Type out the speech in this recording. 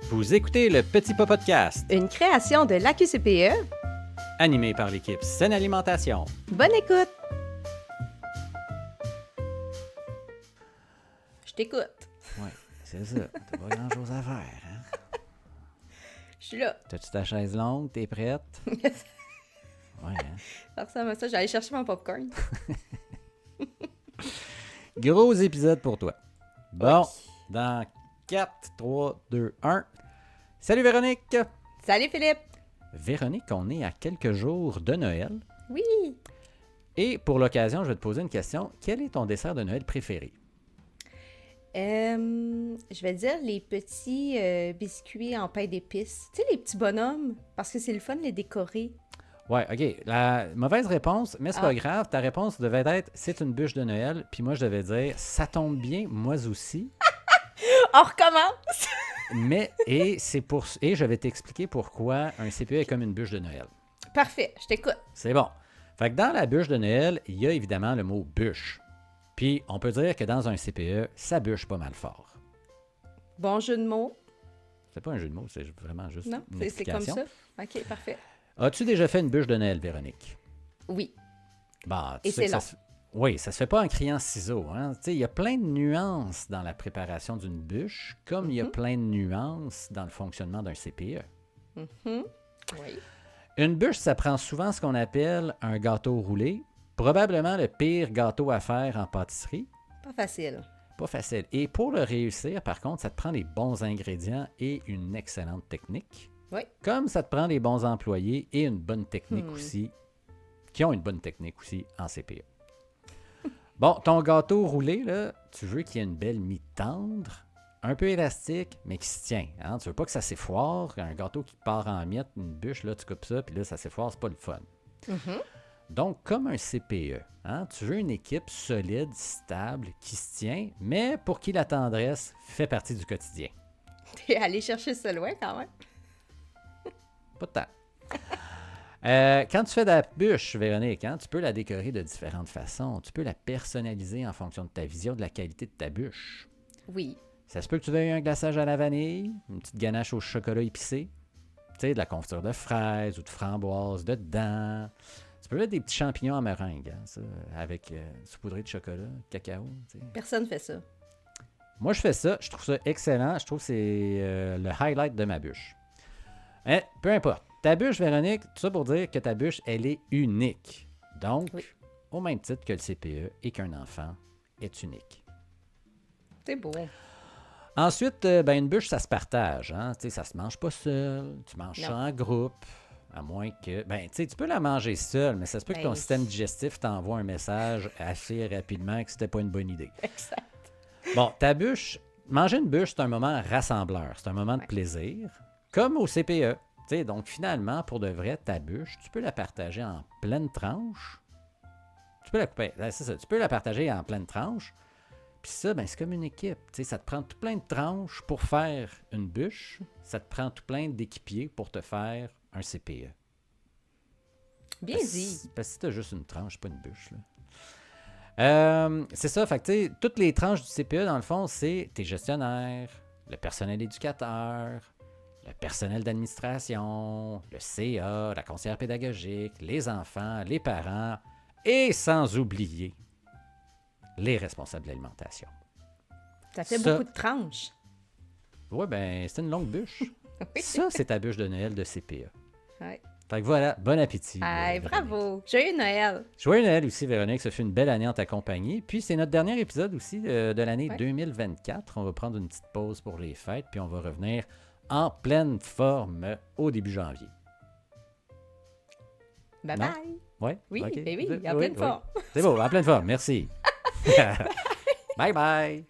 Vous écoutez le Petit Pas Podcast, Une création de l'AQCPE. animé par l'équipe Saine Alimentation. Bonne écoute! Je t'écoute. Oui, c'est ça. T'as pas grand-chose à faire, hein? Je suis là. T'as-tu ta chaise longue? T'es prête? Ouais, hein? Ça ressemble à ça. J'allais chercher mon popcorn. Gros épisode pour toi. Bon, Oui. dans 4, 3, 2, 1. Salut Véronique! Salut Philippe! Véronique, on est à quelques jours de Noël. Oui! Et pour l'occasion, je vais te poser une question. Quel est ton dessert de Noël préféré? Je vais dire les petits biscuits en pain d'épices. Tu sais, les petits bonhommes, parce que c'est le fun de les décorer. Ouais, OK. La mauvaise réponse, mais c'est pas grave. Ta réponse devait être « c'est une bûche de Noël ». Puis moi, je devais dire « ça tombe bien, moi aussi ». On recommence! Mais, et je vais t'expliquer pourquoi un CPE est comme une bûche de Noël. Parfait, je t'écoute. C'est bon. Fait que dans la bûche de Noël, il y a évidemment le mot bûche. Puis on peut dire que dans un CPE, ça bûche pas mal fort. Bon jeu de mots. C'est pas un jeu de mots, c'est vraiment juste Non, une c'est comme explication. ça. OK, parfait. As-tu déjà fait une bûche de Noël, Véronique? Oui. Bah, Et c'est long. Oui, ça se fait pas en criant ciseaux. Hein? Tu sais, il y a plein de nuances dans la préparation d'une bûche, comme il y a plein de nuances dans le fonctionnement d'un CPE. Oui. Une bûche, ça prend souvent ce qu'on appelle un gâteau roulé, probablement le pire gâteau à faire en pâtisserie. Pas facile. Pas facile. Et pour le réussir, par contre, ça te prend les bons ingrédients et une excellente technique. Oui. Comme ça te prend les bons employés et une bonne technique aussi, qui ont une bonne technique aussi en CPE. Bon, ton gâteau roulé, là, tu veux qu'il y ait une belle mie tendre, un peu élastique, mais qui se tient. Hein? Tu veux pas que ça s'effoire. Un gâteau qui part en miettes, une bûche, là, tu coupes ça, puis là, ça s'effoire, c'est pas le fun. Donc, comme un CPE, hein, tu veux une équipe solide, stable, qui se tient, mais pour qui la tendresse fait partie du quotidien. T'es allé chercher ça loin quand même. Pas de temps. Quand tu fais de la bûche, Véronique, hein, tu peux la décorer de différentes façons. Tu peux la personnaliser en fonction de ta vision de la qualité de ta bûche. Oui. Ça se peut que tu veuilles un glaçage à la vanille, une petite ganache au chocolat épicé, tu sais, de la confiture de fraises ou de framboises dedans. Tu peux mettre des petits champignons en meringue, hein, ça, avec saupoudré de chocolat, cacao. Tu sais. Personne fait ça. Moi, je fais ça. Je trouve ça excellent. Je trouve que c'est le highlight de ma bûche. Hein, peu importe. Ta bûche, Véronique, tout ça pour dire que ta bûche, elle est unique. Donc, au même titre que le CPE et qu'un enfant est unique. C'est beau. Ensuite, une bûche, ça se partage. Hein? Tu sais, ça se mange pas seul. Tu manges ça en groupe. À moins que... tu peux la manger seule, mais ça se peut que ton système digestif t'envoie un message assez rapidement que c'était pas une bonne idée. Exact. Bon, ta bûche... Manger une bûche, c'est un moment rassembleur. C'est un moment de plaisir. Comme au CPE. T'sais, donc, finalement, pour de vrai, ta bûche, tu peux la partager en pleine tranche. Tu peux la couper. C'est ça. Tu peux la partager en pleine tranche. Puis ça, c'est comme une équipe. T'sais, ça te prend tout plein de tranches pour faire une bûche. Ça te prend tout plein d'équipiers pour te faire un CPE. Bien dit. Parce que si tu as juste une tranche, pas une bûche. Là. C'est ça. Fait que, toutes les tranches du CPE, dans le fond, c'est tes gestionnaires, le personnel éducateur, le personnel d'administration, le CA, la conseillère pédagogique, les enfants, les parents et sans oublier les responsables de l'alimentation. Ça fait beaucoup de tranches. Oui, c'est une longue bûche. Oui. Ça, c'est ta bûche de Noël de CPE. Ouais. Fait que voilà, bon appétit. Hey, bravo! Joyeux Noël! Joyeux Noël aussi, Véronique. Ça fait une belle année en ta compagnie. Puis c'est notre dernier épisode aussi de l'année 2024. On va prendre une petite pause pour les fêtes, puis on va revenir en pleine forme au début janvier. Bye Non? bye! Ouais? Oui, OK. en pleine forme. C'est beau, en pleine forme. Merci. Bye bye.